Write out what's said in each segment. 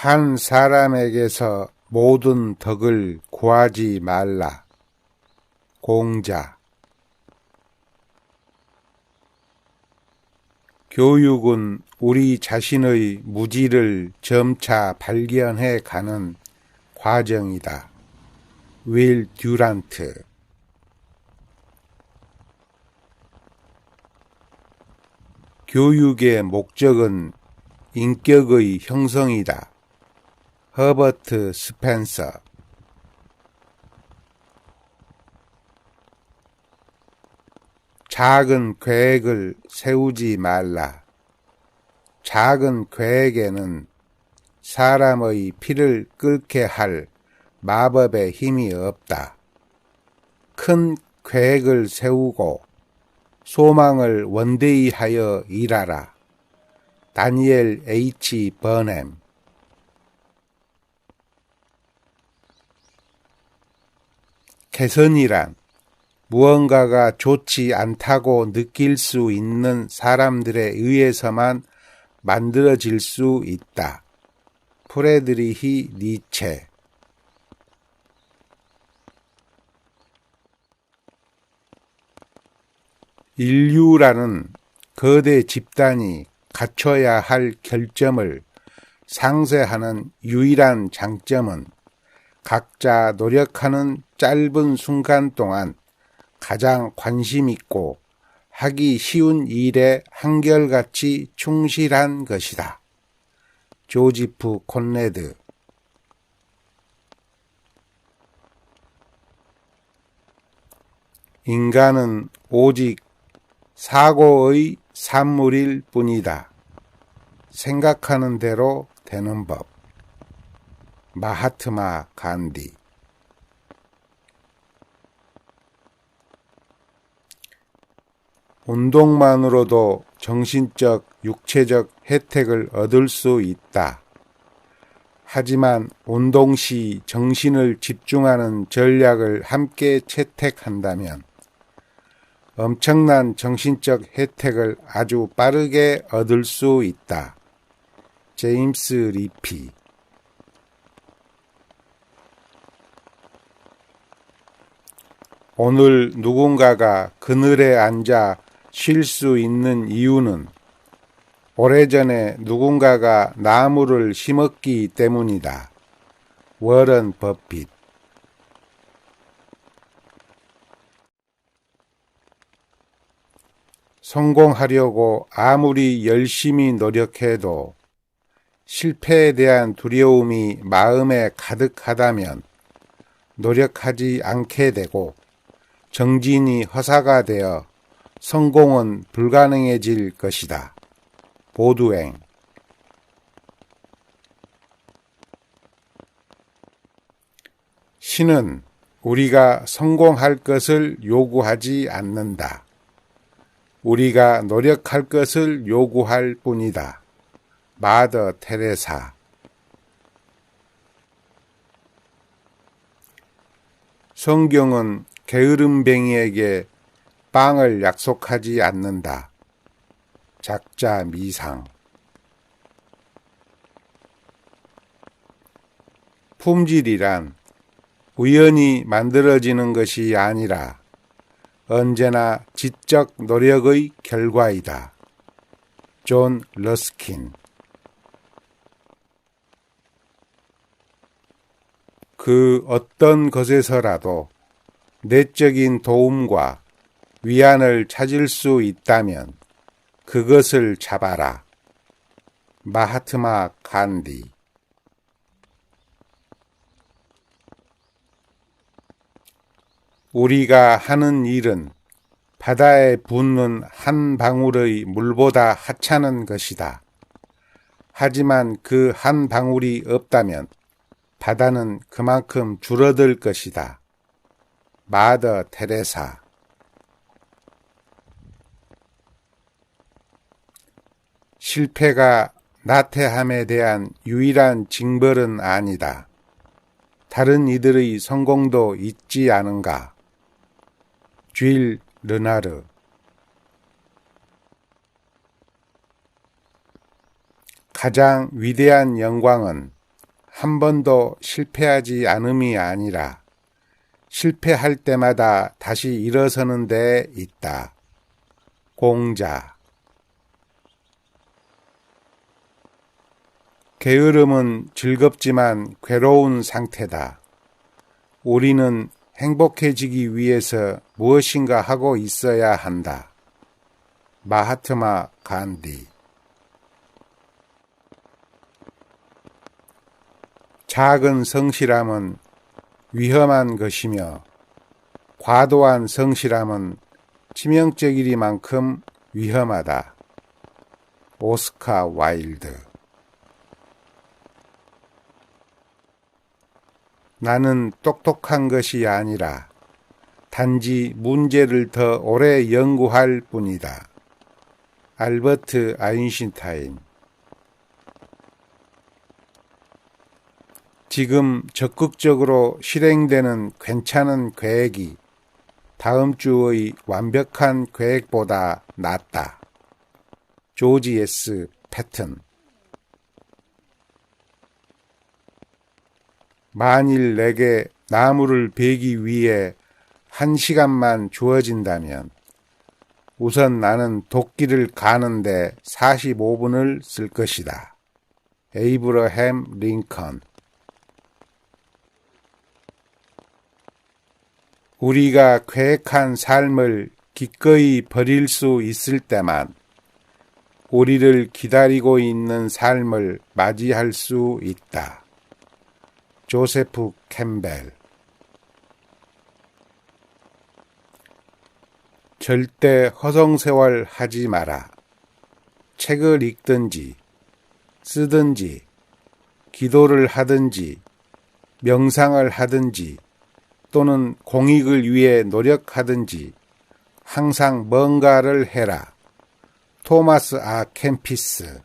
한 사람에게서 모든 덕을 구하지 말라. 공자. 교육은 우리 자신의 무지를 점차 발견해 가는 과정이다. 윌 듀란트. 교육의 목적은 인격의 형성이다. 허버트 스펜서. 작은 계획을 세우지 말라. 작은 계획에는 사람의 피를 끓게 할 마법의 힘이 없다. 큰 계획을 세우고 소망을 원대히 하여 일하라. 다니엘 H. 버넴. 개선이란 무언가가 좋지 않다고 느낄 수 있는 사람들에 의해서만 만들어질 수 있다. 프레드리히 니체. 인류라는 거대 집단이 갖춰야 할 결점을 상쇄하는 유일한 장점은 각자 노력하는 짧은 순간 동안 가장 관심 있고 하기 쉬운 일에 한결같이 충실한 것이다. 조지프 콘레드. 인간은 오직 사고의 산물일 뿐이다. 생각하는 대로 되는 법. 마하트마 간디. 운동만으로도 정신적, 육체적 혜택을 얻을 수 있다. 하지만 운동 시 정신을 집중하는 전략을 함께 채택한다면 엄청난 정신적 혜택을 아주 빠르게 얻을 수 있다. 제임스 리피. 오늘 누군가가 그늘에 앉아 쉴 수 있는 이유는 오래전에 누군가가 나무를 심었기 때문이다. 워런 버핏. 성공하려고 아무리 열심히 노력해도 실패에 대한 두려움이 마음에 가득하다면 노력하지 않게 되고 정진이 허사가 되어 성공은 불가능해질 것이다. 보두행. 신은 우리가 성공할 것을 요구하지 않는다. 우리가 노력할 것을 요구할 뿐이다. 마더 테레사. 성경은 게으름뱅이에게 빵을 약속하지 않는다. 작자 미상. 품질이란 우연히 만들어지는 것이 아니라 언제나 지적 노력의 결과이다. 존 러스킨. 그 어떤 것에서라도 내적인 도움과 위안을 찾을 수 있다면 그것을 잡아라. 마하트마 간디. 우리가 하는 일은 바다에 붓는 한 방울의 물보다 하찮은 것이다. 하지만 그 한 방울이 없다면 바다는 그만큼 줄어들 것이다. 마더 테레사. 실패가 나태함에 대한 유일한 징벌은 아니다. 다른 이들의 성공도 있지 않은가? 쥘 르나르. 가장 위대한 영광은 한 번도 실패하지 않음이 아니라 실패할 때마다 다시 일어서는 데 있다. 공자. 게으름은 즐겁지만 괴로운 상태다. 우리는 행복해지기 위해서 무엇인가 하고 있어야 한다. 마하트마 간디. 작은 성실함은 위험한 것이며 과도한 성실함은 치명적이리만큼 위험하다. 오스카 와일드. 나는 똑똑한 것이 아니라 단지 문제를 더 오래 연구할 뿐이다. 알버트 아인슈타인. 지금 적극적으로 실행되는 괜찮은 계획이 다음 주의 완벽한 계획보다 낫다. 조지 S. 패튼. 만일 내게 나무를 베기 위해 1시간만 주어진다면 우선 나는 도끼를 가는데 45분을 쓸 것이다. 에이브러햄 링컨. 우리가 계획한 삶을 기꺼이 버릴 수 있을 때만 우리를 기다리고 있는 삶을 맞이할 수 있다. 조세프 캠벨. 절대 허송세월 하지 마라. 책을 읽든지 쓰든지 기도를 하든지 명상을 하든지 또는 공익을 위해 노력하든지 항상 뭔가를 해라. 토마스 아 캠피스.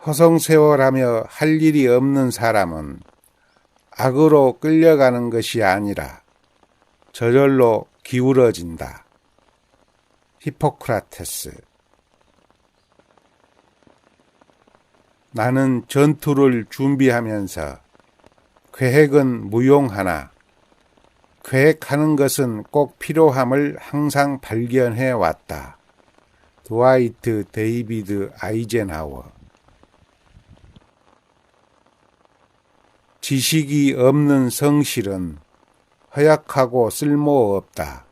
허송세월하며 할 일이 없는 사람은 악으로 끌려가는 것이 아니라 저절로 기울어진다. 히포크라테스. 나는 전투를 준비하면서 계획은 무용하나 계획하는 것은 꼭 필요함을 항상 발견해 왔다. 드와이트 데이비드 아이젠하워. 지식이 없는 성실은 허약하고 쓸모없다.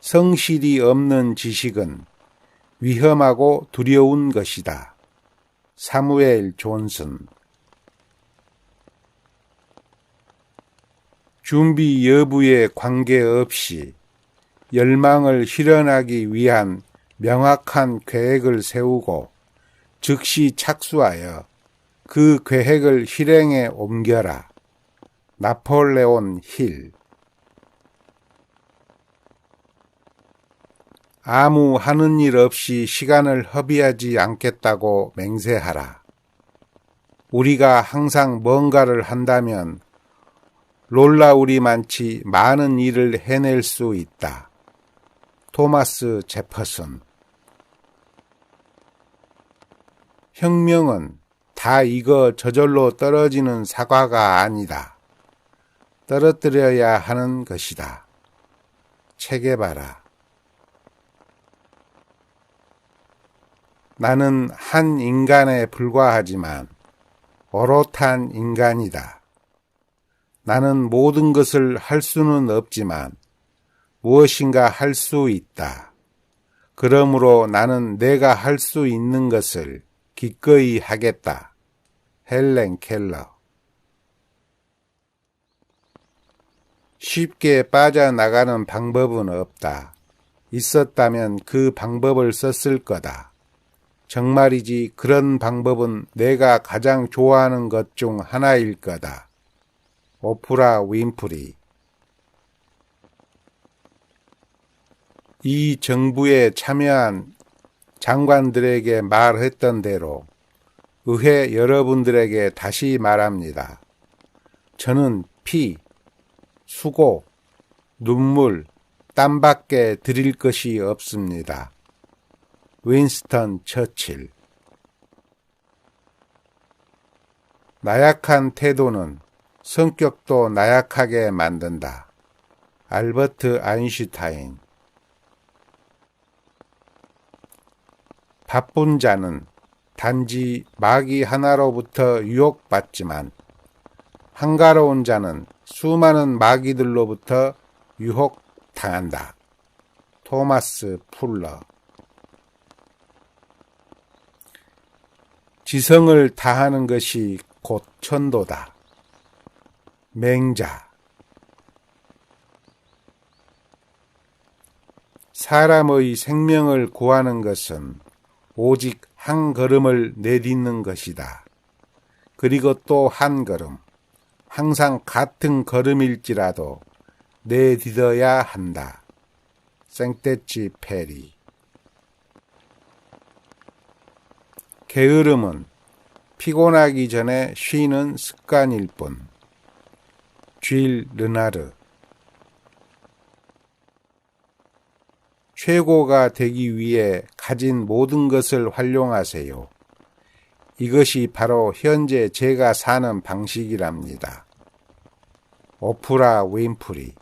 성실이 없는 지식은 위험하고 두려운 것이다. 사무엘 존슨. 준비 여부에 관계없이 열망을 실현하기 위한 명확한 계획을 세우고 즉시 착수하여 그 계획을 실행에 옮겨라. 나폴레온 힐. 아무 하는 일 없이 시간을 허비하지 않겠다고 맹세하라. 우리가 항상 뭔가를 한다면 놀라우리만치 많은 일을 해낼 수 있다. 토마스 제퍼슨. 혁명은 다 익어 저절로 떨어지는 사과가 아니다. 떨어뜨려야 하는 것이다. 체게바라. 나는 한 인간에 불과하지만 오롯한 인간이다. 나는 모든 것을 할 수는 없지만 무엇인가 할 수 있다. 그러므로 나는 내가 할 수 있는 것을 기꺼이 하겠다. 헬렌 켈러. 쉽게 빠져나가는 방법은 없다. 있었다면 그 방법을 썼을 거다. 정말이지 그런 방법은 내가 가장 좋아하는 것 중 하나일 거다. 오프라 윈프리. 이 정부에 참여한 장관들에게 말했던 대로 의회 여러분들에게 다시 말합니다. 저는 피, 수고, 눈물, 땀밖에 드릴 것이 없습니다. 윈스턴 처칠. 나약한 태도는 성격도 나약하게 만든다. 알버트 아인슈타인. 바쁜 자는 단지 마귀 하나로부터 유혹받지만 한가로운 자는 수많은 마귀들로부터 유혹당한다. 토마스 풀러. 지성을 다하는 것이 곧 천도다. 맹자. 사람의 생명을 구하는 것은 오직 한 걸음을 내딛는 것이다. 그리고 또 한 걸음, 항상 같은 걸음일지라도 내딛어야 한다. 생떼쥐 페리. 게으름은 피곤하기 전에 쉬는 습관일 뿐. 쥘 르나르. 최고가 되기 위해 가진 모든 것을 활용하세요. 이것이 바로 현재 제가 사는 방식이랍니다. 오프라 윈프리.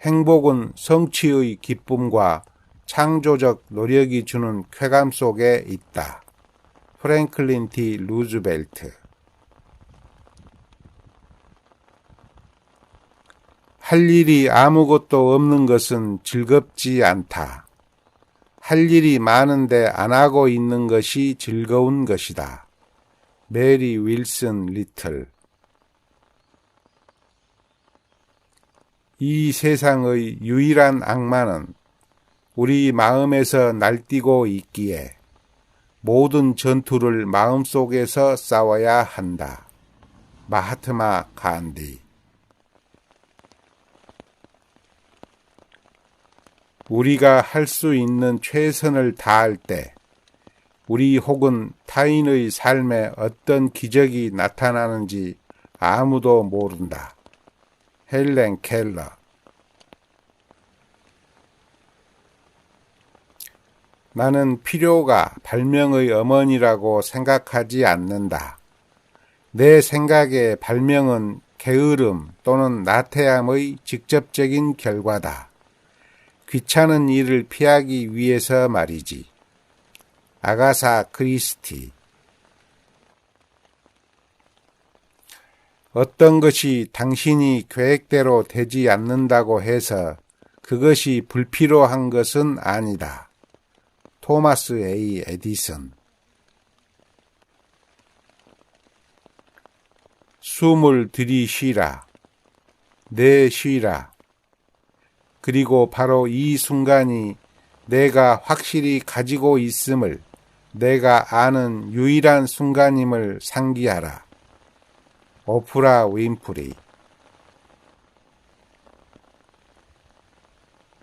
행복은 성취의 기쁨과 창조적 노력이 주는 쾌감 속에 있다. 프랭클린 D. 루즈벨트. 할 일이 아무것도 없는 것은 즐겁지 않다. 할 일이 많은데 안 하고 있는 것이 즐거운 것이다. 메리 윌슨 리틀. 이 세상의 유일한 악마는 우리 마음에서 날뛰고 있기에 모든 전투를 마음속에서 싸워야 한다. 마하트마 간디. 우리가 할 수 있는 최선을 다할 때 우리 혹은 타인의 삶에 어떤 기적이 나타나는지 아무도 모른다. 헬렌 켈러. 나는 필요가 발명의 어머니라고 생각하지 않는다. 내 생각에 발명은 게으름 또는 나태함의 직접적인 결과다. 귀찮은 일을 피하기 위해서 말이지. 아가사 크리스티. 어떤 것이 당신이 계획대로 되지 않는다고 해서 그것이 불필요한 것은 아니다. 토마스 A. 에디슨. 숨을 들이쉬라. 내쉬라. 그리고 바로 이 순간이 내가 확실히 가지고 있음을 내가 아는 유일한 순간임을 상기하라. 오프라 윈프리.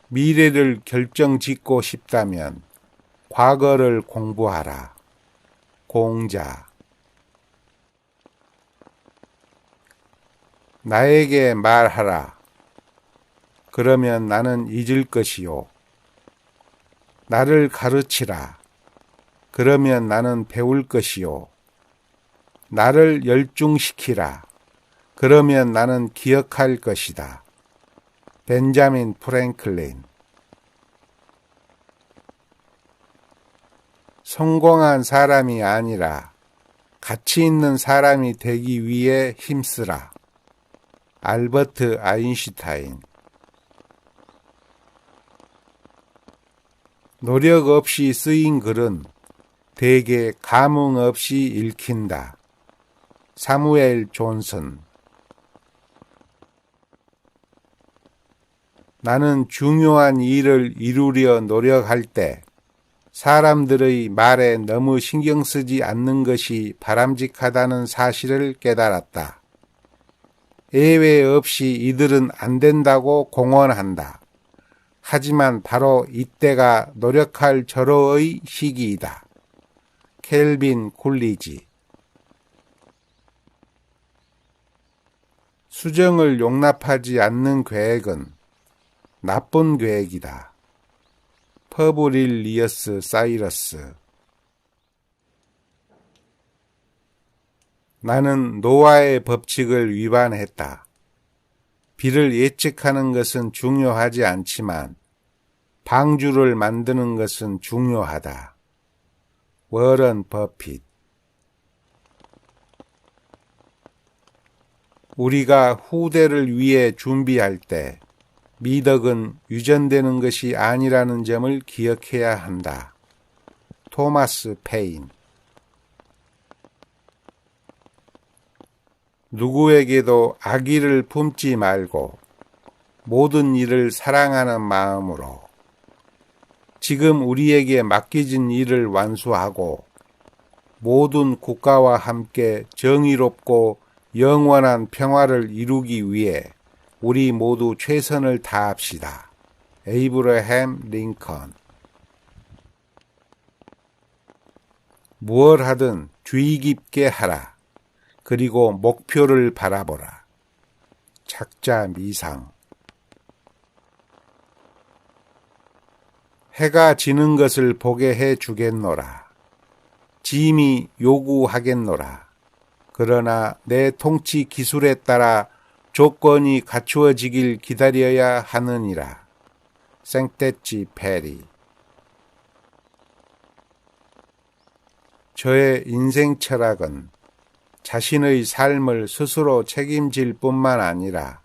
미래를 결정짓고 싶다면 과거를 공부하라. 공자. 나에게 말하라. 그러면 나는 잊을 것이요. 나를 가르치라. 그러면 나는 배울 것이요. 나를 열중시키라. 그러면 나는 기억할 것이다. 벤자민 프랭클린. 성공한 사람이 아니라 가치 있는 사람이 되기 위해 힘쓰라. 알버트 아인슈타인. 노력 없이 쓰인 글은 대개 감흥 없이 읽힌다. 사무엘 존슨. 나는 중요한 일을 이루려 노력할 때 사람들의 말에 너무 신경 쓰지 않는 것이 바람직하다는 사실을 깨달았다. 예외 없이 이들은 안 된다고 공언한다. 하지만 바로 이때가 노력할 절호의 시기이다. 켈빈 쿨리지. 수정을 용납하지 않는 계획은 나쁜 계획이다. 퍼브릴리어스 사이러스. 나는 노아의 법칙을 위반했다. 비를 예측하는 것은 중요하지 않지만 방주를 만드는 것은 중요하다. 워런 버핏. 우리가 후대를 위해 준비할 때 미덕은 유전되는 것이 아니라는 점을 기억해야 한다. 토마스 페인. 누구에게도 악의를 품지 말고 모든 일을 사랑하는 마음으로 지금 우리에게 맡겨진 일을 완수하고 모든 국가와 함께 정의롭고 영원한 평화를 이루기 위해 우리 모두 최선을 다합시다. 에이브러햄 링컨. 무얼 하든 주의 깊게 하라. 그리고 목표를 바라보라. 작자 미상. 해가 지는 것을 보게 해 주겠노라. 짐이 요구하겠노라. 그러나 내 통치 기술에 따라 조건이 갖추어지길 기다려야 하느니라. 생떼찌 페리. 저의 인생 철학은 자신의 삶을 스스로 책임질 뿐만 아니라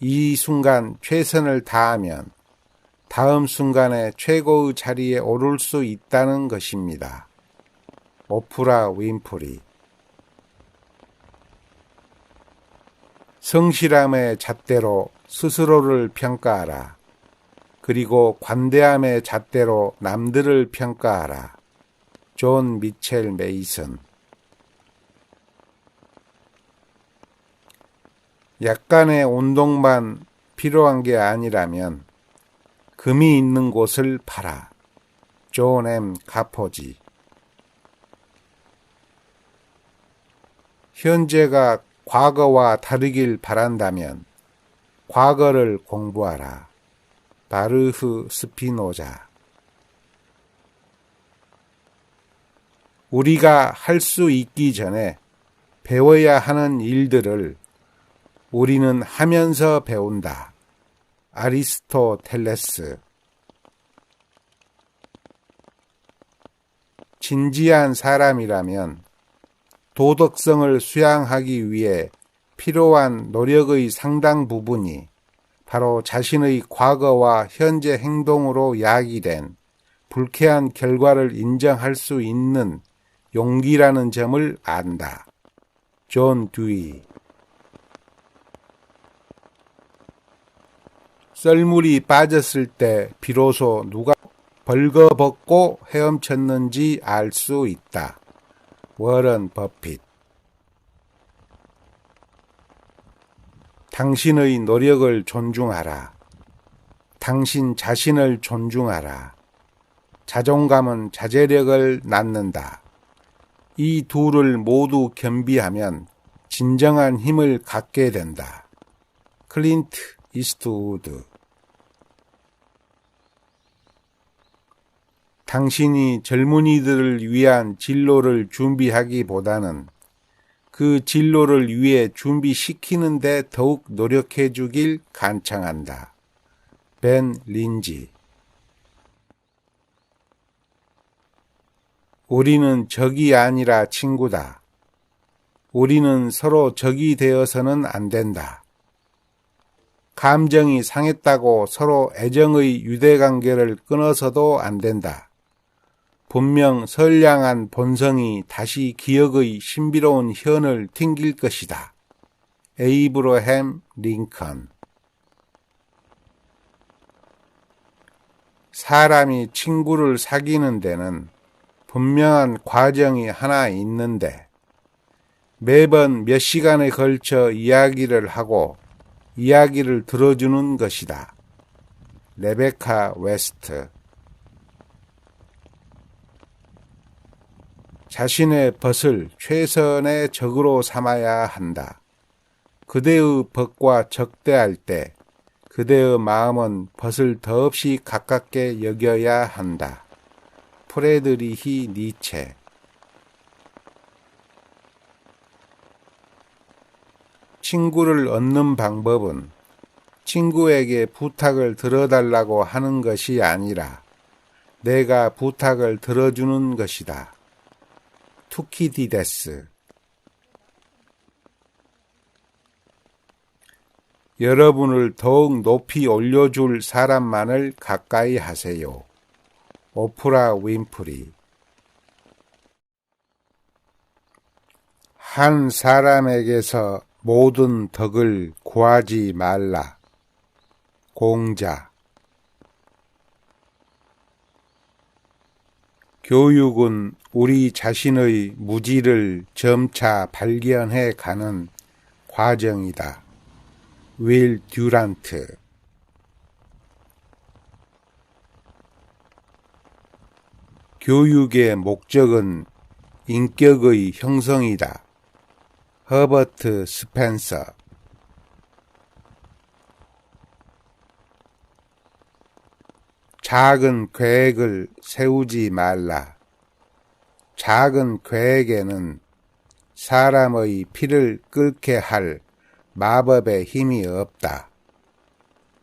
이 순간 최선을 다하면 다음 순간에 최고의 자리에 오를 수 있다는 것입니다. 오프라 윈프리. 성실함의 잣대로 스스로를 평가하라. 그리고 관대함의 잣대로 남들을 평가하라. 존 미첼 메이슨. 약간의 운동만 필요한 게 아니라면 금이 있는 곳을 팔아. 존 M. 카포지. 현재가 과거와 다르길 바란다면 과거를 공부하라. 바르흐 스피노자. 우리가 할 수 있기 전에 배워야 하는 일들을 우리는 하면서 배운다. 아리스토텔레스. 진지한 사람이라면 도덕성을 수양하기 위해 필요한 노력의 상당 부분이 바로 자신의 과거와 현재 행동으로 야기된 불쾌한 결과를 인정할 수 있는 용기라는 점을 안다. 존 듀이. 썰물이 빠졌을 때 비로소 누가 벌거벗고 헤엄쳤는지 알 수 있다. 워런 버핏. 당신의 노력을 존중하라. 당신 자신을 존중하라. 자존감은 자제력을 낳는다. 이 둘을 모두 겸비하면 진정한 힘을 갖게 된다. 클린트 이스트우드. 당신이 젊은이들을 위한 진로를 준비하기보다는 그 진로를 위해 준비시키는 데 더욱 노력해 주길 간청한다. 벤 린지. 우리는 적이 아니라 친구다. 우리는 서로 적이 되어서는 안 된다. 감정이 상했다고 서로 애정의 유대관계를 끊어서도 안 된다. 분명 선량한 본성이 다시 기억의 신비로운 현을 튕길 것이다. 에이브러햄 링컨. 사람이 친구를 사귀는 데는 분명한 과정이 하나 있는데 매번 몇 시간에 걸쳐 이야기를 하고 이야기를 들어주는 것이다. 레베카 웨스트. 자신의 벗을 최선의 적으로 삼아야 한다. 그대의 벗과 적대할 때 그대의 마음은 벗을 더없이 가깝게 여겨야 한다. 프레드리히 니체. 친구를 얻는 방법은 친구에게 부탁을 들어달라고 하는 것이 아니라 내가 부탁을 들어주는 것이다. 투키디데스. 여러분을 더욱 높이 올려줄 사람만을 가까이 하세요. 오프라 윈프리. 한 사람에게서 모든 덕을 구하지 말라. 공자. 교육은 우리 자신의 무지를 점차 발견해 가는 과정이다. 윌 듀란트. 교육의 목적은 인격의 형성이다. 허버트 스펜서. 작은 계획을 세우지 말라. 작은 계획에는 사람의 피를 끓게 할 마법의 힘이 없다.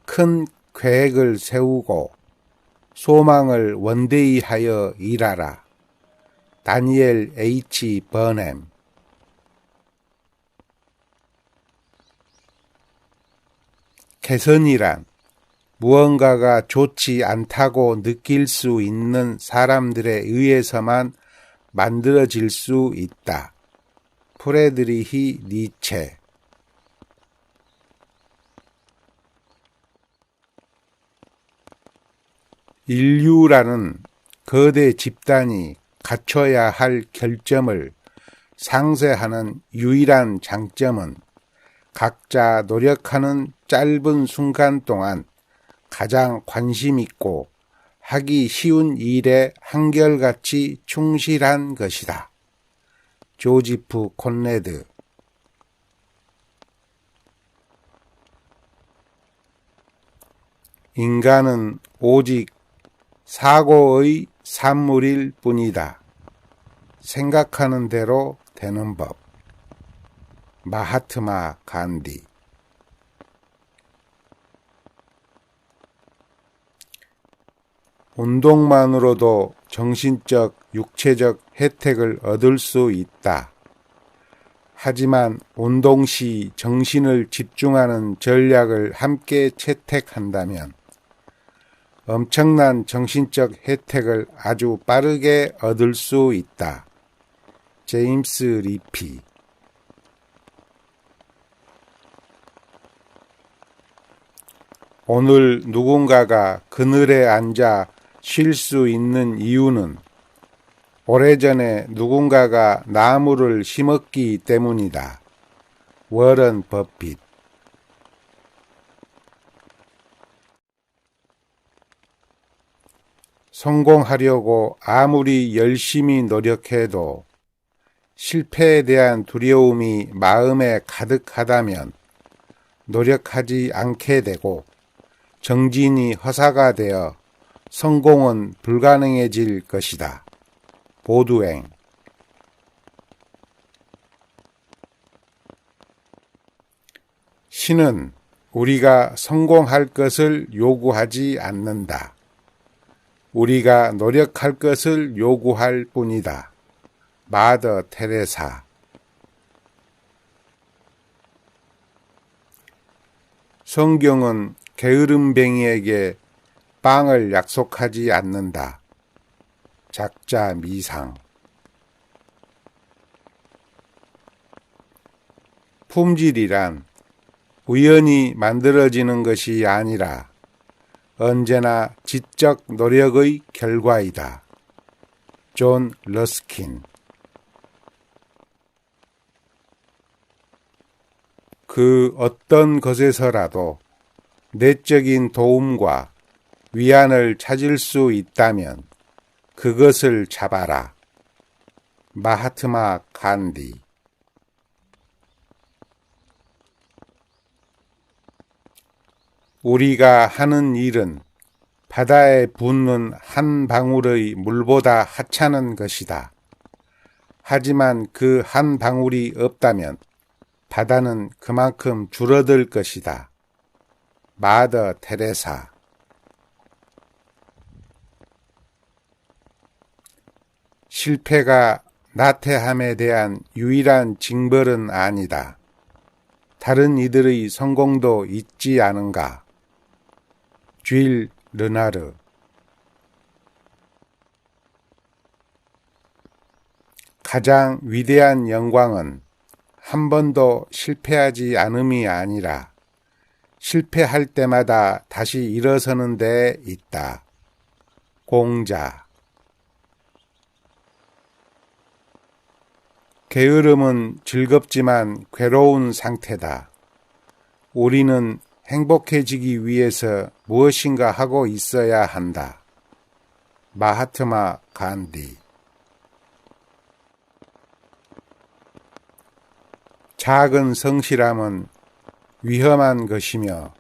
큰 계획을 세우고 소망을 원대히 하여 일하라. 다니엘 H. 버넴. 개선이란 무언가가 좋지 않다고 느낄 수 있는 사람들에 의해서만 만들어질 수 있다. 프레드리히 니체. 인류라는 거대 집단이 갖춰야 할 결점을 상쇄하는 유일한 장점은 각자 노력하는 짧은 순간 동안 가장 관심 있고 하기 쉬운 일에 한결같이 충실한 것이다. 조지프 콘레드. 인간은 오직 사고의 산물일 뿐이다. 생각하는 대로 되는 법. 마하트마 간디. 운동만으로도 정신적, 육체적 혜택을 얻을 수 있다. 하지만 운동 시 정신을 집중하는 전략을 함께 채택한다면 엄청난 정신적 혜택을 아주 빠르게 얻을 수 있다. 제임스 리피. 오늘 누군가가 그늘에 앉아 쉴 수 있는 이유는 오래전에 누군가가 나무를 심었기 때문이다. 워런 버핏. 성공하려고 아무리 열심히 노력해도 실패에 대한 두려움이 마음에 가득하다면 노력하지 않게 되고 정진이 허사가 되어 성공은 불가능해질 것이다. 보두행. 신은 우리가 성공할 것을 요구하지 않는다. 우리가 노력할 것을 요구할 뿐이다. 마더 테레사. 성경은 게으름뱅이에게 빵을 약속하지 않는다. 작자 미상. 품질이란 우연히 만들어지는 것이 아니라 언제나 지적 노력의 결과이다. 존 러스킨. 그 어떤 것에서라도 내적인 도움과 위안을 찾을 수 있다면 그것을 잡아라. 마하트마 간디. 우리가 하는 일은 바다에 붓는 한 방울의 물보다 하찮은 것이다. 하지만 그 한 방울이 없다면 바다는 그만큼 줄어들 것이다. 마더 테레사. 실패가 나태함에 대한 유일한 징벌은 아니다. 다른 이들의 성공도 있지 않은가? 쥘 르나르. 가장 위대한 영광은 한 번도 실패하지 않음이 아니라 실패할 때마다 다시 일어서는 데 있다. 공자. 게으름은 즐겁지만 괴로운 상태다. 우리는 행복해지기 위해서 무엇인가 하고 있어야 한다. 마하트마 간디. 작은 성실함은 위험한 것이며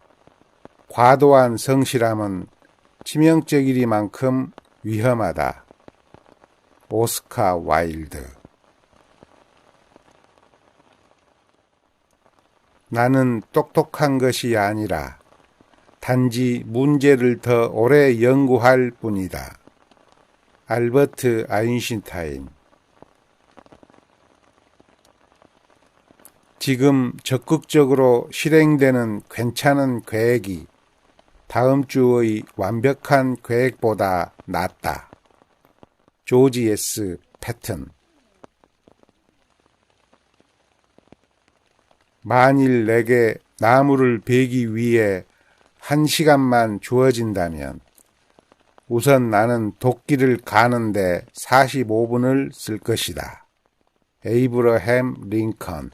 과도한 성실함은 치명적이리만큼 위험하다. 오스카 와일드. 나는 똑똑한 것이 아니라 단지 문제를 더 오래 연구할 뿐이다. 알버트 아인슈타인. 지금 적극적으로 실행되는 괜찮은 계획이 다음 주의 완벽한 계획보다 낫다. 조지 S. 패튼. 만일 내게 나무를 베기 위해 1시간만 주어진다면 우선 나는 도끼를 가는데 45분을 쓸 것이다. 에이브러햄 링컨.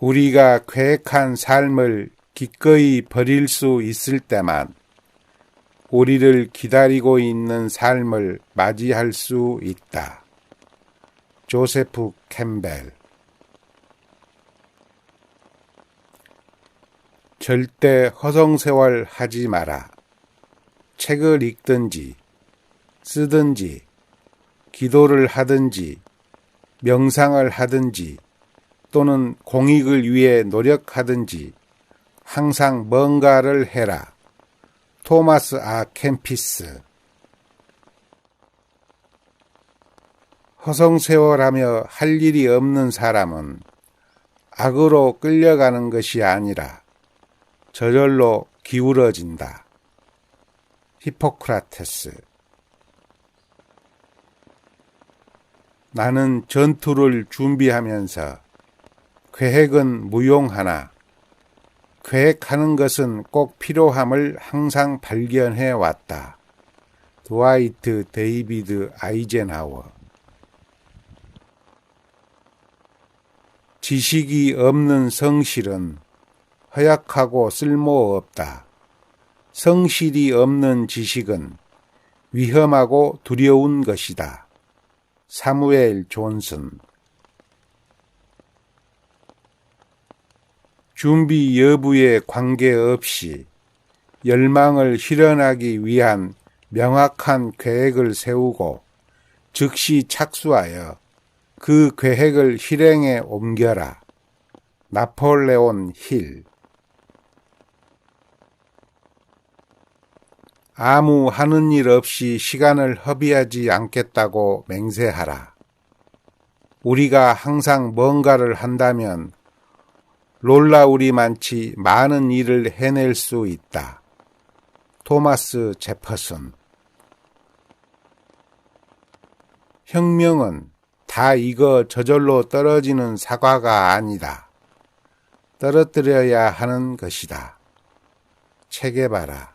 우리가 계획한 삶을 기꺼이 버릴 수 있을 때만 우리를 기다리고 있는 삶을 맞이할 수 있다. 조세프 캠벨. 절대 허송세월 하지 마라. 책을 읽든지 쓰든지 기도를 하든지 명상을 하든지 또는 공익을 위해 노력하든지 항상 뭔가를 해라. 토마스 아 캠피스. 허송세월하며 할 일이 없는 사람은 악으로 끌려가는 것이 아니라 저절로 기울어진다. 히포크라테스. 나는 전투를 준비하면서 계획은 무용하나 계획하는 것은 꼭 필요함을 항상 발견해 왔다. 드와이트 데이비드 아이젠하워. 지식이 없는 성실은 허약하고 쓸모없다. 성실이 없는 지식은 위험하고 두려운 것이다. 사무엘 존슨. 준비 여부에 관계없이 열망을 실현하기 위한 명확한 계획을 세우고 즉시 착수하여 그 계획을 실행에 옮겨라. 나폴레온 힐. 아무 하는 일 없이 시간을 허비하지 않겠다고 맹세하라. 우리가 항상 뭔가를 한다면 놀라우리만치 많은 일을 해낼 수 있다. 토마스 제퍼슨. 혁명은 다 익어 저절로 떨어지는 사과가 아니다. 떨어뜨려야 하는 것이다. 체게바라.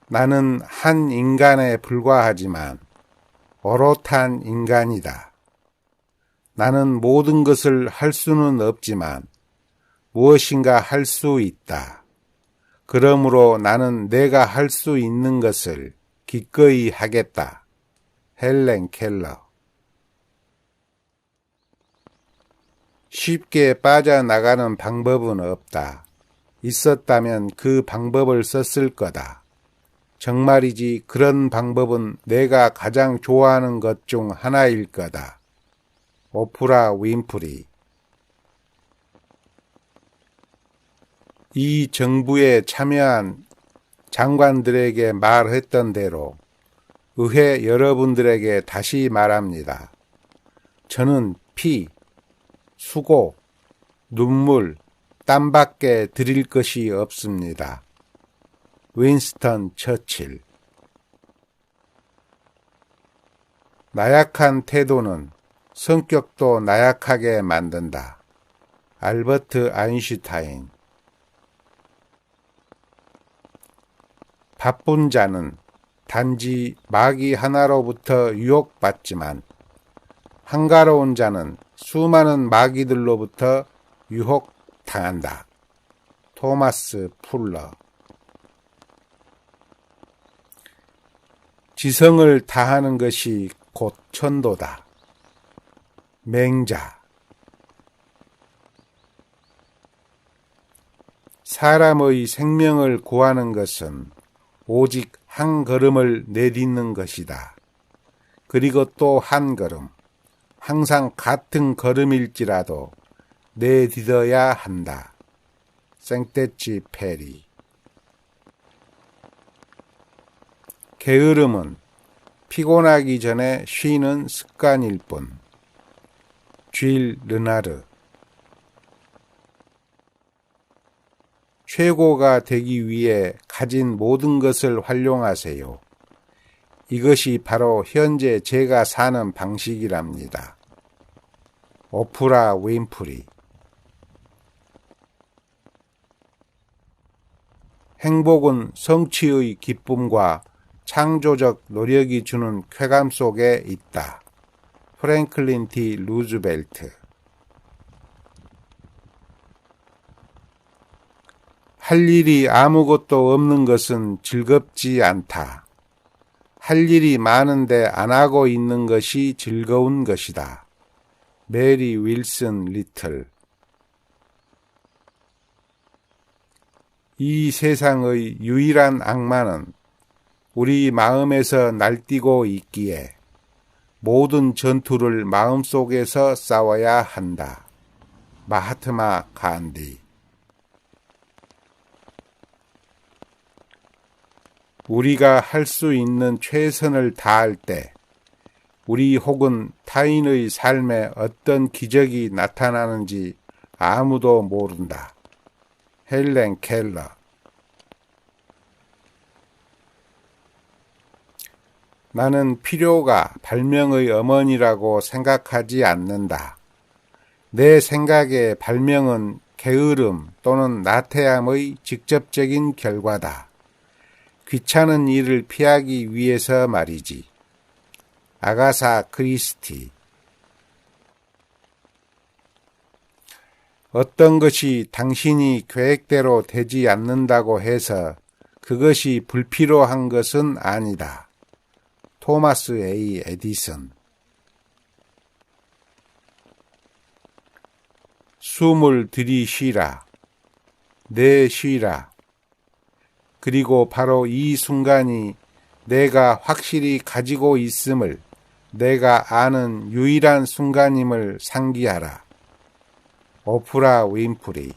나는 한 인간에 불과하지만 오롯한 인간이다. 나는 모든 것을 할 수는 없지만 무엇인가 할 수 있다. 그러므로 나는 내가 할 수 있는 것을 기꺼이 하겠다. 헬렌 켈러. 쉽게 빠져나가는 방법은 없다. 있었다면 그 방법을 썼을 거다. 정말이지 그런 방법은 내가 가장 좋아하는 것 중 하나일 거다. 오프라 윈프리. 이 정부에 참여한 장관들에게 말했던 대로 의회 여러분들에게 다시 말합니다. 저는 피, 수고, 눈물, 땀밖에 드릴 것이 없습니다. 윈스턴 처칠. 나약한 태도는 성격도 나약하게 만든다. 알버트 아인슈타인. 바쁜 자는 단지 마귀 하나로부터 유혹받지만 한가로운 자는 수많은 마귀들로부터 유혹당한다. 토마스 풀러. 지성을 다하는 것이 곧 천도다. 맹자. 사람의 생명을 구하는 것은 오직 한 걸음을 내딛는 것이다. 그리고 또 한 걸음, 항상 같은 걸음일지라도 내딛어야 한다. 생떼쥐 페리. 게으름은 피곤하기 전에 쉬는 습관일 뿐. 쥘 르나르. 최고가 되기 위해 가진 모든 것을 활용하세요. 이것이 바로 현재 제가 사는 방식이랍니다. 오프라 윈프리. 행복은 성취의 기쁨과 창조적 노력이 주는 쾌감 속에 있다. 프랭클린 디 루즈벨트. 할 일이 아무것도 없는 것은 즐겁지 않다. 할 일이 많은데 안 하고 있는 것이 즐거운 것이다. 메리 윌슨 리틀. 이 세상의 유일한 악마는 우리 마음에서 날뛰고 있기에 모든 전투를 마음속에서 싸워야 한다. 마하트마 간디. 우리가 할 수 있는 최선을 다할 때 우리 혹은 타인의 삶에 어떤 기적이 나타나는지 아무도 모른다. 헬렌 켈러. 나는 필요가 발명의 어머니라고 생각하지 않는다. 내 생각에 발명은 게으름 또는 나태함의 직접적인 결과다. 귀찮은 일을 피하기 위해서 말이지. 아가사 크리스티. 어떤 것이 당신이 계획대로 되지 않는다고 해서 그것이 불필요한 것은 아니다. 토마스 A. 에디슨. 숨을 들이쉬라. 내쉬라. 그리고 바로 이 순간이 내가 확실히 가지고 있음을 내가 아는 유일한 순간임을 상기하라. 오프라 윈프리.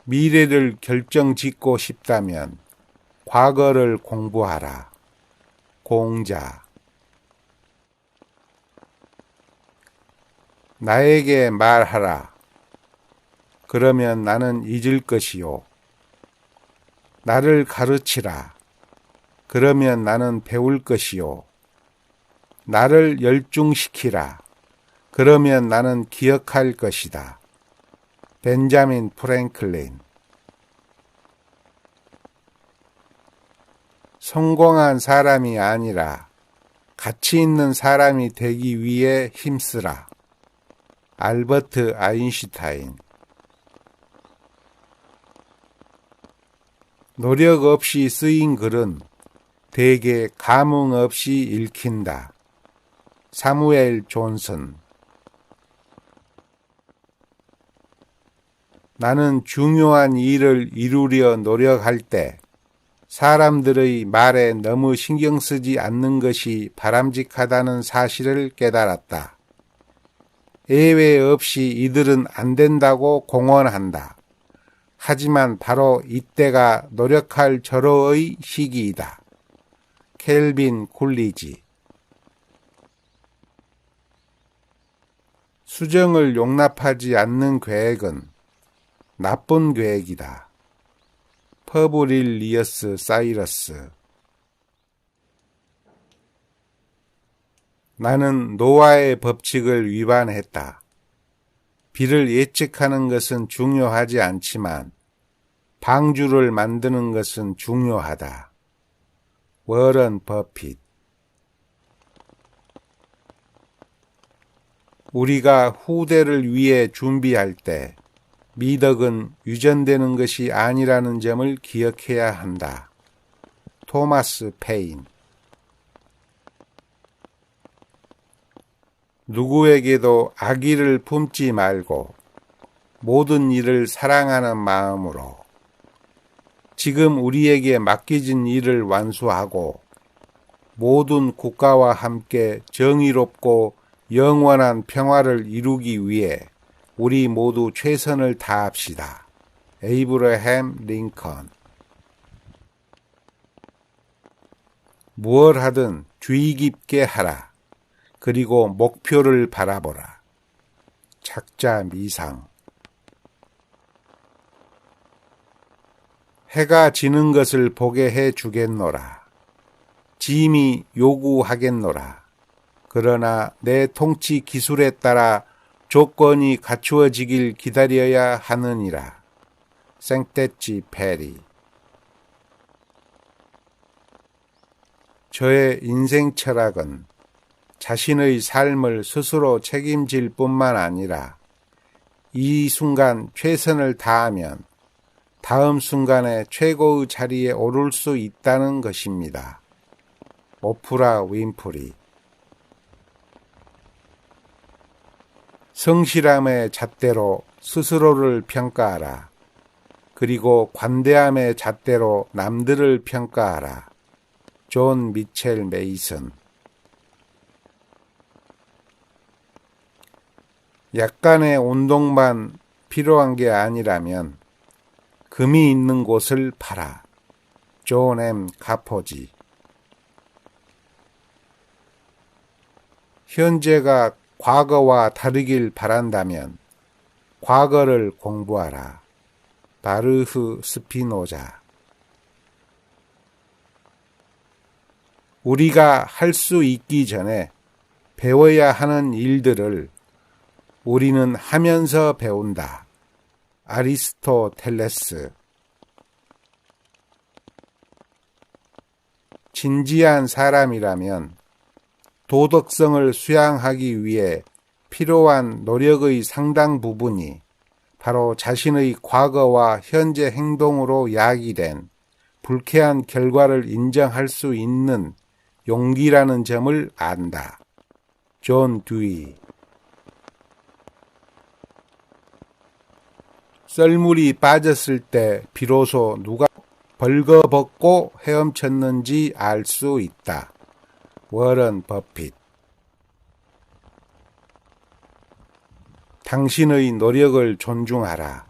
미래를 결정짓고 싶다면 과거를 공부하라. 공자. 나에게 말하라. 그러면 나는 잊을 것이요. 나를 가르치라. 그러면 나는 배울 것이요. 나를 열중시키라. 그러면 나는 기억할 것이다. 벤자민 프랭클린. 성공한 사람이 아니라 가치 있는 사람이 되기 위해 힘쓰라. 알버트 아인슈타인. 노력 없이 쓰인 글은 대개 감흥 없이 읽힌다. 사무엘 존슨. 나는 중요한 일을 이루려 노력할 때 사람들의 말에 너무 신경 쓰지 않는 것이 바람직하다는 사실을 깨달았다. 예외 없이 이들은 안 된다고 공언한다. 하지만 바로 이때가 노력할 절호의 시기이다. 켈빈 굴리지. 수정을 용납하지 않는 계획은 나쁜 계획이다. 퍼브릴리어스 사이러스. 나는 노아의 법칙을 위반했다. 비를 예측하는 것은 중요하지 않지만 방주를 만드는 것은 중요하다. 워런 버핏. 우리가 후대를 위해 준비할 때 미덕은 유전되는 것이 아니라는 점을 기억해야 한다. 토마스 페인. 누구에게도 악의를 품지 말고 모든 일을 사랑하는 마음으로 지금 우리에게 맡겨진 일을 완수하고 모든 국가와 함께 정의롭고 영원한 평화를 이루기 위해 우리 모두 최선을 다합시다. 에이브러햄 링컨. 무얼 하든 주의 깊게 하라. 그리고 목표를 바라보라. 착자 미상. 해가 지는 것을 보게 해 주겠노라. 짐이 요구하겠노라. 그러나 내 통치 기술에 따라 조건이 갖추어지길 기다려야 하느니라. 생떼찌 페리. 저의 인생 철학은 자신의 삶을 스스로 책임질 뿐만 아니라 이 순간 최선을 다하면 다음 순간에 최고의 자리에 오를 수 있다는 것입니다. 오프라 윈프리. 성실함의 잣대로 스스로를 평가하라. 그리고 관대함의 잣대로 남들을 평가하라. 존 미첼 메이슨. 약간의 운동만 필요한 게 아니라면 금이 있는 곳을 파라. 존 M. 카포지. 현재가 과거와 다르길 바란다면 과거를 공부하라. 바르흐 스피노자. 우리가 할 수 있기 전에 배워야 하는 일들을 우리는 하면서 배운다. 아리스토텔레스. 진지한 사람이라면 도덕성을 수양하기 위해 필요한 노력의 상당 부분이 바로 자신의 과거와 현재 행동으로 야기된 불쾌한 결과를 인정할 수 있는 용기라는 점을 안다. 존 듀이. 썰물이 빠졌을 때 비로소 누가 벌거벗고 헤엄쳤는지 알 수 있다. 워런 버핏. 당신의 노력을 존중하라.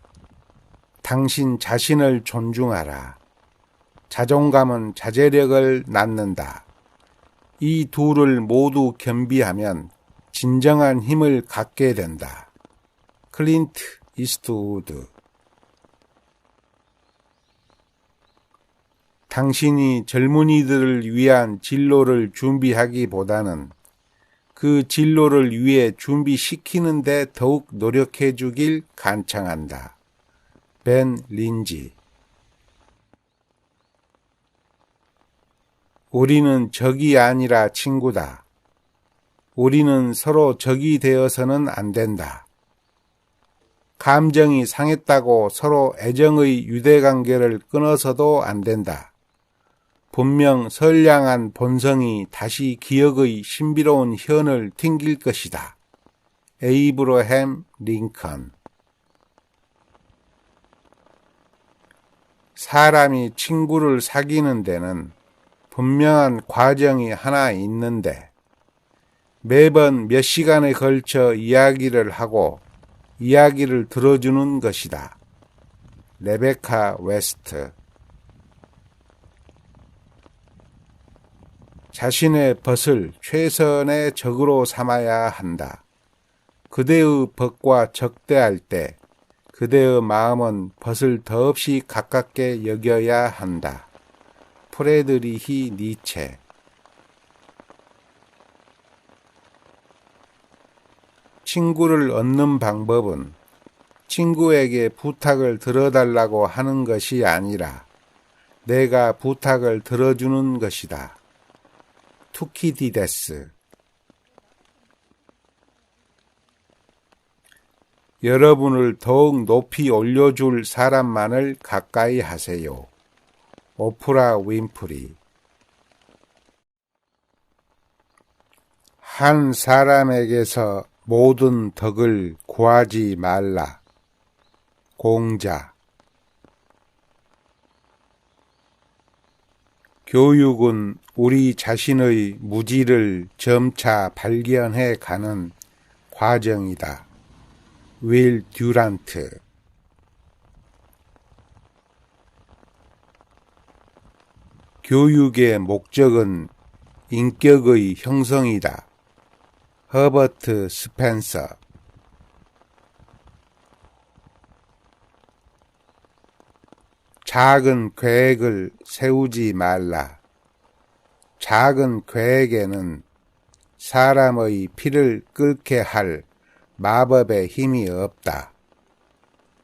당신 자신을 존중하라. 자존감은 자제력을 낳는다. 이 둘을 모두 겸비하면 진정한 힘을 갖게 된다. 클린트 이스트우드. 당신이 젊은이들을 위한 진로를 준비하기보다는 그 진로를 위해 준비시키는 데 더욱 노력해 주길 간청한다. 벤 린지. 우리는 적이 아니라 친구다. 우리는 서로 적이 되어서는 안 된다. 감정이 상했다고 서로 애정의 유대관계를 끊어서도 안 된다. 분명 선량한 본성이 다시 기억의 신비로운 현을 튕길 것이다. 에이브러햄 링컨. 사람이 친구를 사귀는 데는 분명한 과정이 하나 있는데 매번 몇 시간에 걸쳐 이야기를 하고 이야기를 들어주는 것이다. 레베카 웨스트. 자신의 벗을 최선의 적으로 삼아야 한다. 그대의 벗과 적대할 때 그대의 마음은 벗을 더없이 가깝게 여겨야 한다. 프레드리히 니체. 친구를 얻는 방법은 친구에게 부탁을 들어달라고 하는 것이 아니라 내가 부탁을 들어주는 것이다. 투키디데스. 여러분을 더욱 높이 올려줄 사람만을 가까이 하세요. 오프라 윈프리. 한 사람에게서 모든 덕을 구하지 말라. 공자. 교육은 우리 자신의 무지를 점차 발견해 가는 과정이다. 윌 듀란트. 교육의 목적은 인격의 형성이다. 허버트 스펜서. 작은 계획을 세우지 말라. 작은 계획에는 사람의 피를 끓게 할 마법의 힘이 없다.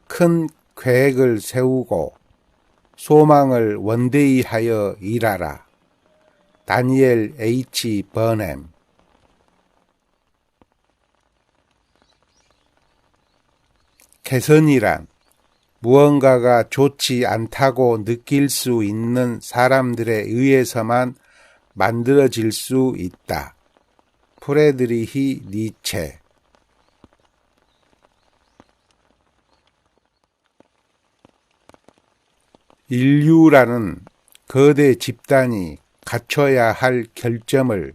큰 계획을 세우고 소망을 원대히 하여 일하라. 다니엘 H. 버넴. 개선이란 무언가가 좋지 않다고 느낄 수 있는 사람들에 의해서만 만들어질 수 있다. 프레드리히 니체. 인류라는 거대 집단이 갖춰야 할 결점을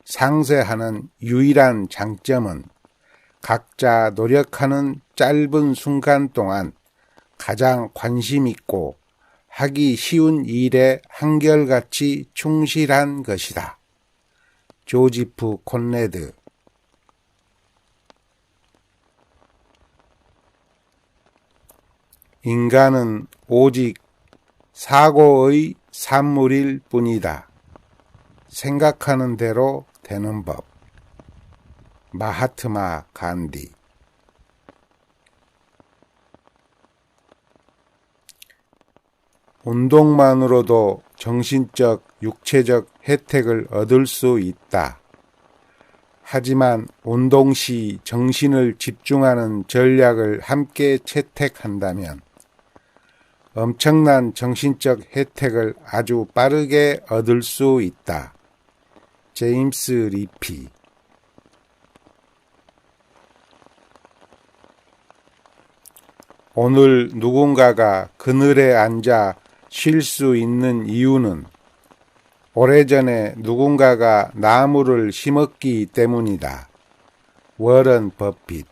상쇄하는 유일한 장점은 각자 노력하는 짧은 순간 동안 가장 관심 있고 하기 쉬운 일에 한결같이 충실한 것이다. 조지프 콘레드. 인간은 오직 사고의 산물일 뿐이다. 생각하는 대로 되는 법. 마하트마 간디. 운동만으로도 정신적, 육체적 혜택을 얻을 수 있다. 하지만 운동 시 정신을 집중하는 전략을 함께 채택한다면 엄청난 정신적 혜택을 아주 빠르게 얻을 수 있다. 제임스 리피. 오늘 누군가가 그늘에 앉아 쉴 수 있는 이유는 오래전에 누군가가 나무를 심었기 때문이다. 워런 버핏.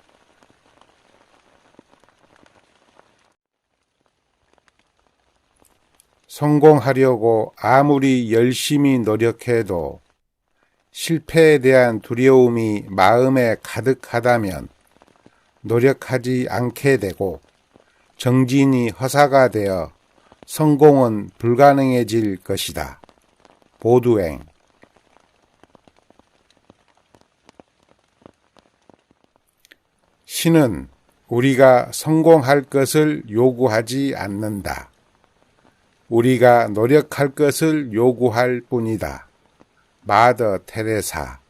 성공하려고 아무리 열심히 노력해도 실패에 대한 두려움이 마음에 가득하다면 노력하지 않게 되고 정진이 허사가 되어 성공은 불가능해질 것이다. 보두행. 신은 우리가 성공할 것을 요구하지 않는다. 우리가 노력할 것을 요구할 뿐이다. 마더 테레사.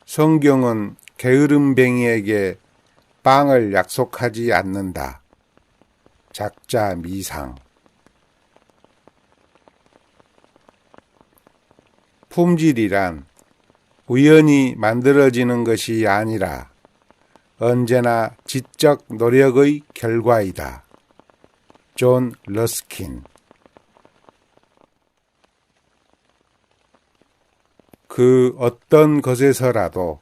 성경은 게으름뱅이에게 빵을 약속하지 않는다. 작자 미상. 품질이란 우연히 만들어지는 것이 아니라 언제나 지적 노력의 결과이다. 존 러스킨. 그 어떤 것에서라도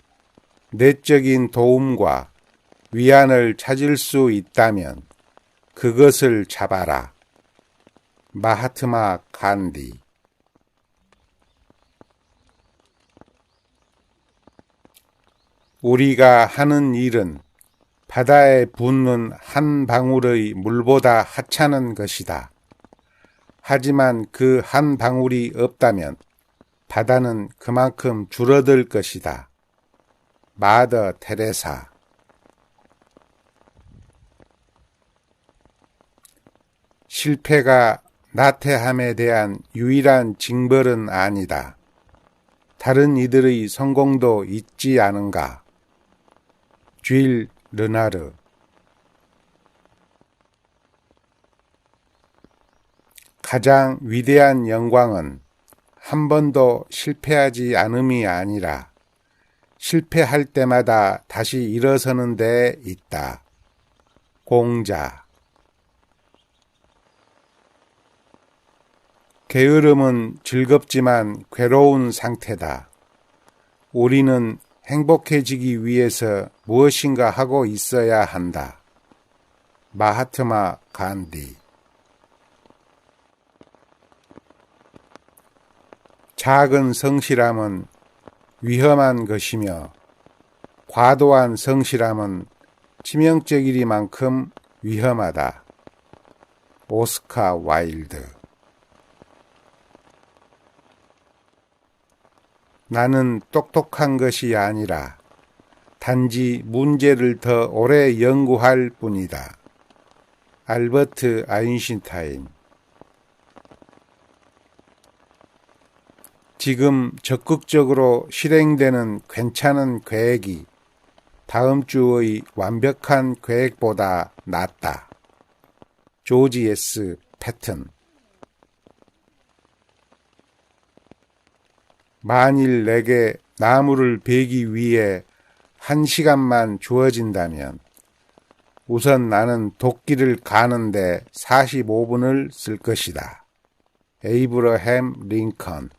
내적인 도움과 위안을 찾을 수 있다면 그것을 잡아라. 마하트마 간디. 우리가 하는 일은 바다에 붓는 한 방울의 물보다 하찮은 것이다. 하지만 그 한 방울이 없다면 바다는 그만큼 줄어들 것이다. 마더 테레사. 실패가 나태함에 대한 유일한 징벌은 아니다. 다른 이들의 성공도 있지 않은가? 쥘 르나르. 가장 위대한 영광은 한 번도 실패하지 않음이 아니라 실패할 때마다 다시 일어서는 데 있다. 공자. 게으름은 즐겁지만 괴로운 상태다. 우리는 행복해지기 위해서 무엇인가 하고 있어야 한다. 마하트마 간디. 작은 성실함은 위험한 것이며 과도한 성실함은 치명적이리만큼 위험하다. 오스카 와일드. 나는 똑똑한 것이 아니라 단지 문제를 더 오래 연구할 뿐이다. 알버트 아인슈타인. 지금 적극적으로 실행되는 괜찮은 계획이 다음 주의 완벽한 계획보다 낫다. 조지 S. 패튼. 만일 내게 나무를 베기 위해 1시간만 주어진다면 우선 나는 도끼를 가는데 45분을 쓸 것이다. 에이브러햄 링컨.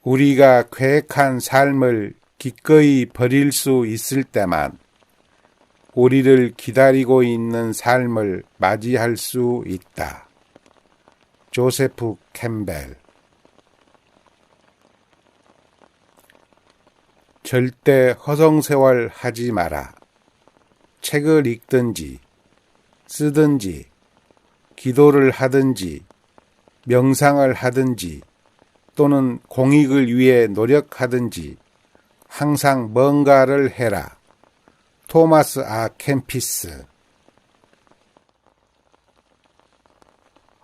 우리가 계획한 삶을 기꺼이 버릴 수 있을 때만 우리를 기다리고 있는 삶을 맞이할 수 있다. 조세프 캠벨. 절대 허송세월 하지 마라. 책을 읽든지 쓰든지 기도를 하든지 명상을 하든지 또는 공익을 위해 노력하든지 항상 뭔가를 해라. 토마스 아 캠피스.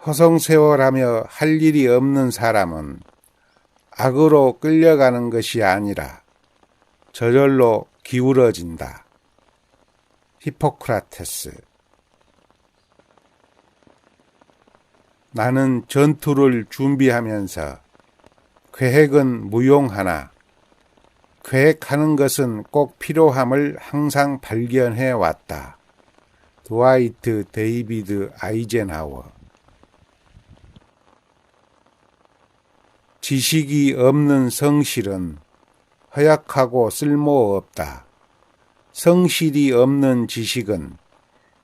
허송세월하며 할 일이 없는 사람은 악으로 끌려가는 것이 아니라 저절로 기울어진다. 히포크라테스. 나는 전투를 준비하면서 계획은 무용하나 계획하는 것은 꼭 필요함을 항상 발견해 왔다. 드와이트 데이비드 아이젠하워. 지식이 없는 성실은 허약하고 쓸모없다. 성실이 없는 지식은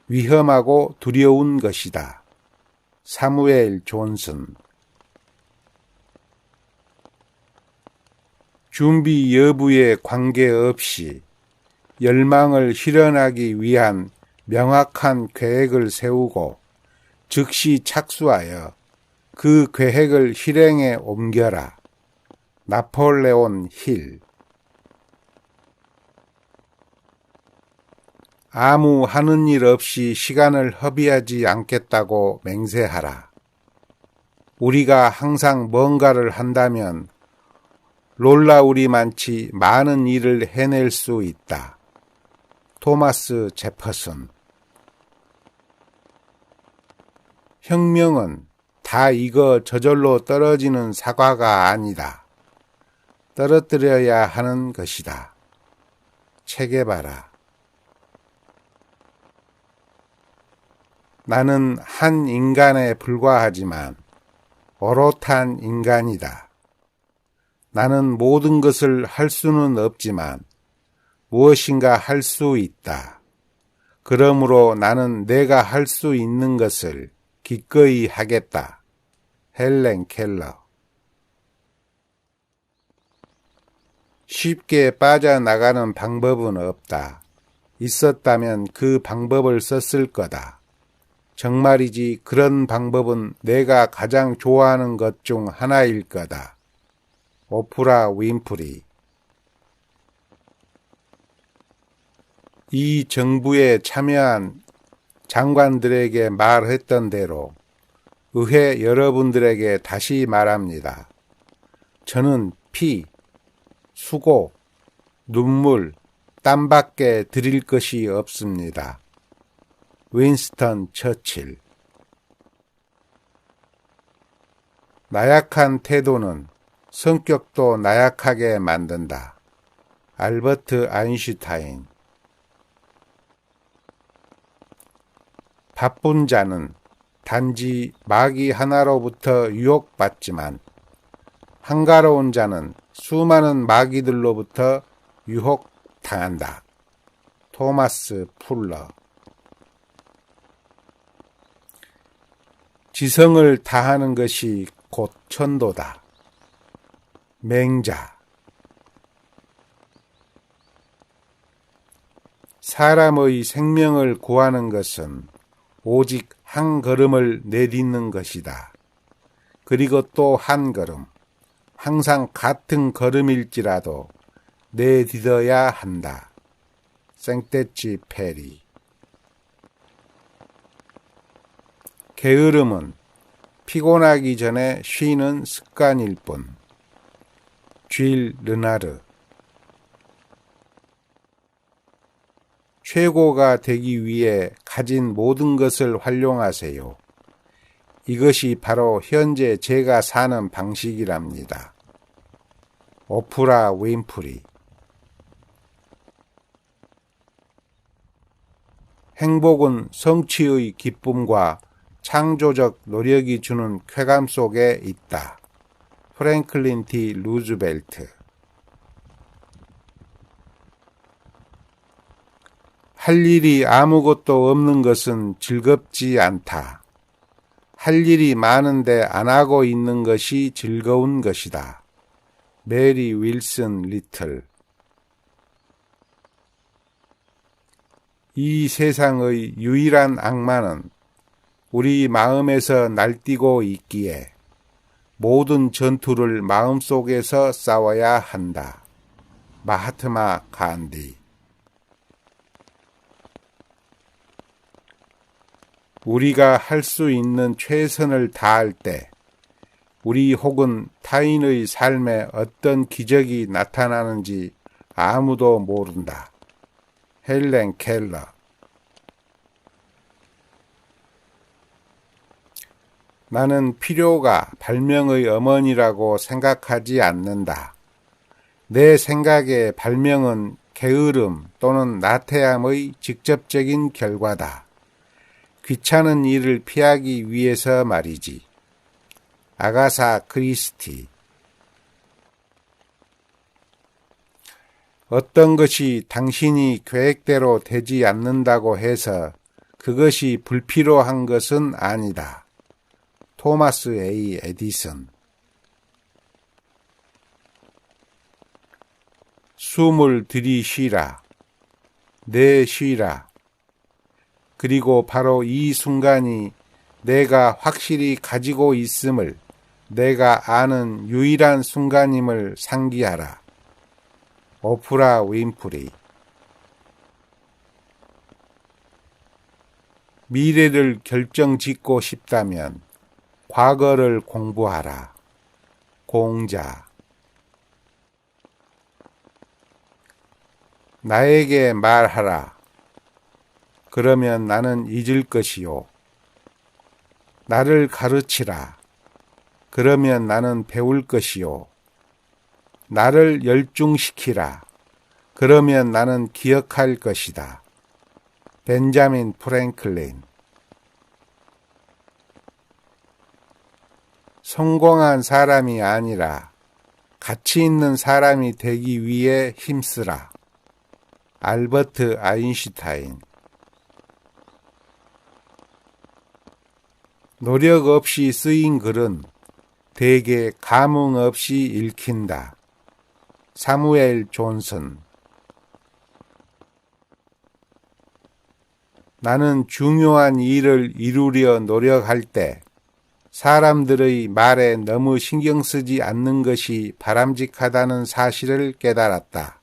위험하고 두려운 것이다. 사무엘 존슨. 준비 여부에 관계없이 열망을 실현하기 위한 명확한 계획을 세우고 즉시 착수하여 그 계획을 실행에 옮겨라. 나폴레온 힐. 아무 하는 일 없이 시간을 허비하지 않겠다고 맹세하라. 우리가 항상 뭔가를 한다면 놀라우리만치 많은 일을 해낼 수 있다. 토마스 제퍼슨. 혁명은 다 익어 저절로 떨어지는 사과가 아니다. 떨어뜨려야 하는 것이다. 체계바라. 나는 한 인간에 불과하지만 오롯한 인간이다. 나는 모든 것을 할 수는 없지만 무엇인가 할 수 있다. 그러므로 나는 내가 할 수 있는 것을 기꺼이 하겠다. 헬렌 켈러. 쉽게 빠져나가는 방법은 없다. 있었다면 그 방법을 썼을 거다. 정말이지 그런 방법은 내가 가장 좋아하는 것 중 하나일 거다. 오프라 윈프리. 이 정부에 참여한 장관들에게 말했던 대로 의회 여러분들에게 다시 말합니다. 저는 피, 수고, 눈물, 땀밖에 드릴 것이 없습니다. 윈스턴 처칠. 나약한 태도는 성격도 나약하게 만든다. 알버트 아인슈타인. 바쁜 자는 단지 마귀 하나로부터 유혹받지만 한가로운 자는 수많은 마귀들로부터 유혹당한다. 토마스 풀러. 지성을 다하는 것이 곧 천도다. 맹자. 사람의 생명을 구하는 것은 오직 한 걸음을 내딛는 것이다. 그리고 또 한 걸음, 항상 같은 걸음일지라도 내딛어야 한다. 생떼치 페리. 게으름은 피곤하기 전에 쉬는 습관일 뿐. 쥘 르나르. 최고가 되기 위해 가진 모든 것을 활용하세요. 이것이 바로 현재 제가 사는 방식이랍니다. 오프라 윈프리. 행복은 성취의 기쁨과 창조적 노력이 주는 쾌감 속에 있다. 프랭클린 디 루즈벨트. 할 일이 아무것도 없는 것은 즐겁지 않다. 할 일이 많은데 안 하고 있는 것이 즐거운 것이다. 메리 윌슨 리틀. 이 세상의 유일한 악마는 우리 마음에서 날뛰고 있기에 모든 전투를 마음속에서 싸워야 한다. 마하트마 간디. 우리가 할 수 있는 최선을 다할 때 우리 혹은 타인의 삶에 어떤 기적이 나타나는지 아무도 모른다. 헬렌 켈러. 나는 필요가 발명의 어머니라고 생각하지 않는다. 내 생각에 발명은 게으름 또는 나태함의 직접적인 결과다. 귀찮은 일을 피하기 위해서 말이지. 아가사 크리스티. 어떤 것이 당신이 계획대로 되지 않는다고 해서 그것이 불필요한 것은 아니다. 토마스 A. 에디슨. 숨을 들이쉬라. 내쉬라. 그리고 바로 이 순간이 내가 확실히 가지고 있음을 내가 아는 유일한 순간임을 상기하라. 오프라 윈프리. 미래를 결정짓고 싶다면 과거를 공부하라. 공자. 나에게 말하라. 그러면 나는 잊을 것이요. 나를 가르치라. 그러면 나는 배울 것이요. 나를 열중시키라. 그러면 나는 기억할 것이다. 벤자민 프랭클린. 성공한 사람이 아니라 가치 있는 사람이 되기 위해 힘쓰라. 알버트 아인슈타인. 노력 없이 쓰인 글은 대개 감흥 없이 읽힌다. 사무엘 존슨. 나는 중요한 일을 이루려 노력할 때 사람들의 말에 너무 신경 쓰지 않는 것이 바람직하다는 사실을 깨달았다.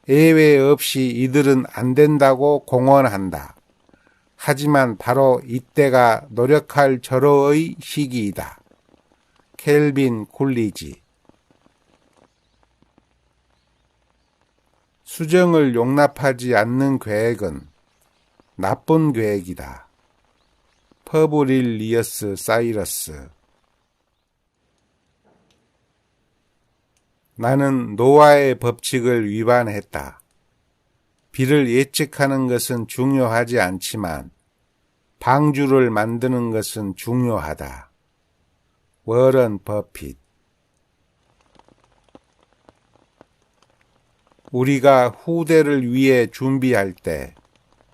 예외 없이 이들은 안 된다고 공언한다. 하지만 바로 이때가 노력할 절호의 시기이다. 켈빈 굴리지. 수정을 용납하지 않는 계획은 나쁜 계획이다. 퍼브릴리어스 사이러스. 나는 노아의 법칙을 위반했다. 비를 예측하는 것은 중요하지 않지만 방주를 만드는 것은 중요하다. 워런 버핏. 우리가 후대를 위해 준비할 때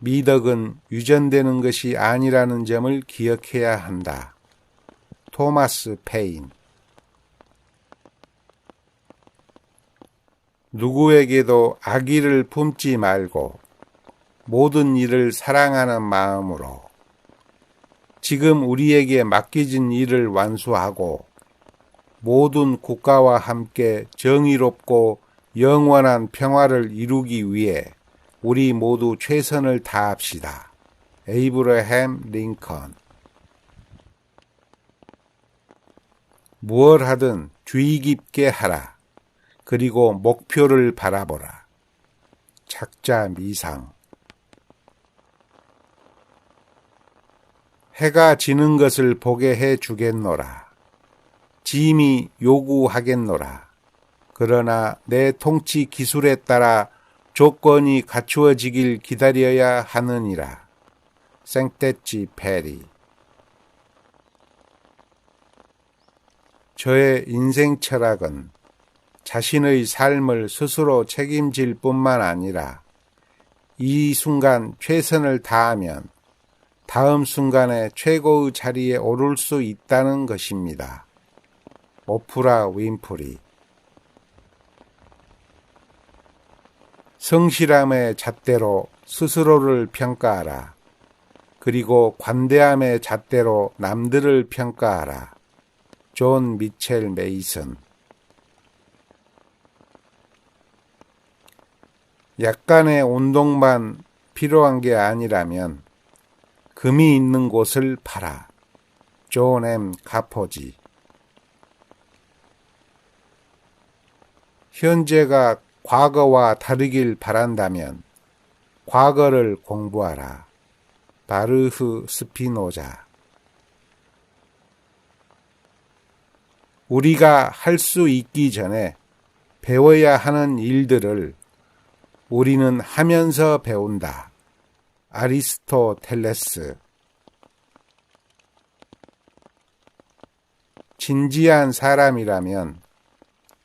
미덕은 유전되는 것이 아니라는 점을 기억해야 한다. 토마스 페인. 누구에게도 악의를 품지 말고 모든 일을 사랑하는 마음으로 지금 우리에게 맡겨진 일을 완수하고 모든 국가와 함께 정의롭고 영원한 평화를 이루기 위해 우리 모두 최선을 다합시다. 에이브러햄 링컨. 무얼 하든 주의 깊게 하라. 그리고 목표를 바라보라. 작자 미상. 해가 지는 것을 보게 해 주겠노라. 짐이 요구하겠노라. 그러나 내 통치 기술에 따라 조건이 갖추어지길 기다려야 하느니라. 생떼찌 페리. 저의 인생 철학은 자신의 삶을 스스로 책임질 뿐만 아니라 이 순간 최선을 다하면 다음 순간에 최고의 자리에 오를 수 있다는 것입니다. 오프라 윈프리. 성실함의 잣대로 스스로를 평가하라. 그리고 관대함의 잣대로 남들을 평가하라. 존 미첼 메이슨. 약간의 운동만 필요한 게 아니라면 금이 있는 곳을 팔아. 존 M. 카포지. 현재가 과거와 다르길 바란다면 과거를 공부하라. 바르흐 스피노자. 우리가 할 수 있기 전에 배워야 하는 일들을 우리는 하면서 배운다. 아리스토텔레스. 진지한 사람이라면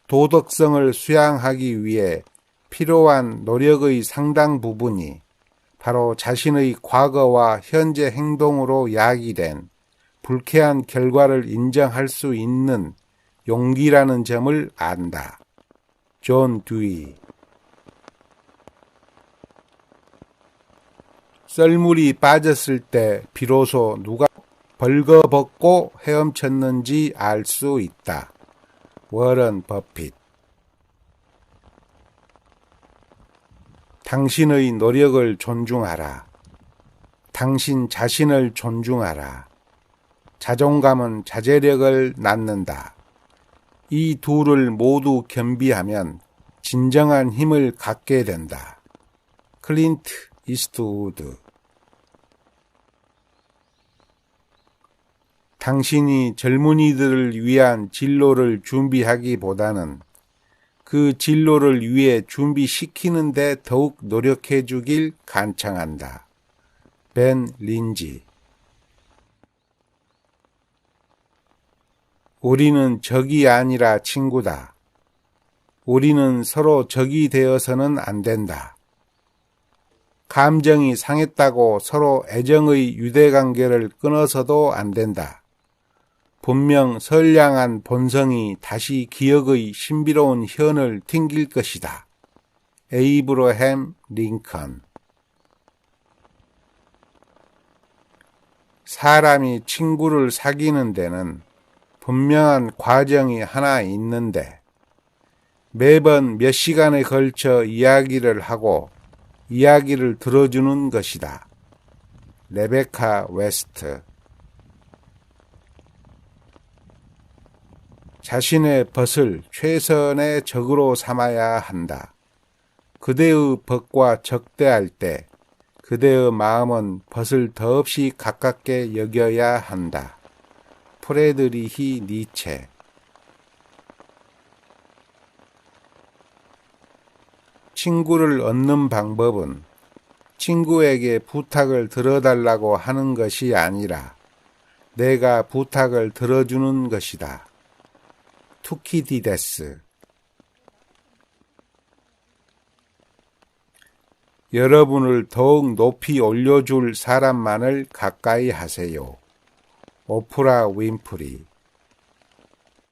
도덕성을 수양하기 위해 필요한 노력의 상당 부분이 바로 자신의 과거와 현재 행동으로 야기된 불쾌한 결과를 인정할 수 있는 용기라는 점을 안다. 존 듀이. 썰물이 빠졌을 때 비로소 누가 벌거벗고 헤엄쳤는지 알 수 있다. 워런 버핏. 당신의 노력을 존중하라. 당신 자신을 존중하라. 자존감은 자제력을 낳는다. 이 둘을 모두 겸비하면 진정한 힘을 갖게 된다. 클린트 이스트우드. 당신이 젊은이들을 위한 진로를 준비하기보다는 그 진로를 위해 준비시키는데 더욱 노력해 주길 간청한다. 벤 린지. 우리는 적이 아니라 친구다. 우리는 서로 적이 되어서는 안 된다. 감정이 상했다고 서로 애정의 유대관계를 끊어서도 안 된다. 분명 선량한 본성이 다시 기억의 신비로운 현을 튕길 것이다. 에이브러햄 링컨. 사람이 친구를 사귀는 데는 분명한 과정이 하나 있는데 매번 몇 시간에 걸쳐 이야기를 하고 이야기를 들어주는 것이다. 레베카 웨스트. 자신의 벗을 최선의 적으로 삼아야 한다. 그대의 벗과 적대할 때 그대의 마음은 벗을 더없이 가깝게 여겨야 한다. 프레드리히 니체. 친구를 얻는 방법은 친구에게 부탁을 들어달라고 하는 것이 아니라 내가 부탁을 들어주는 것이다. 투키디데스. 여러분을 더욱 높이 올려줄 사람만을 가까이 하세요. 오프라 윈프리.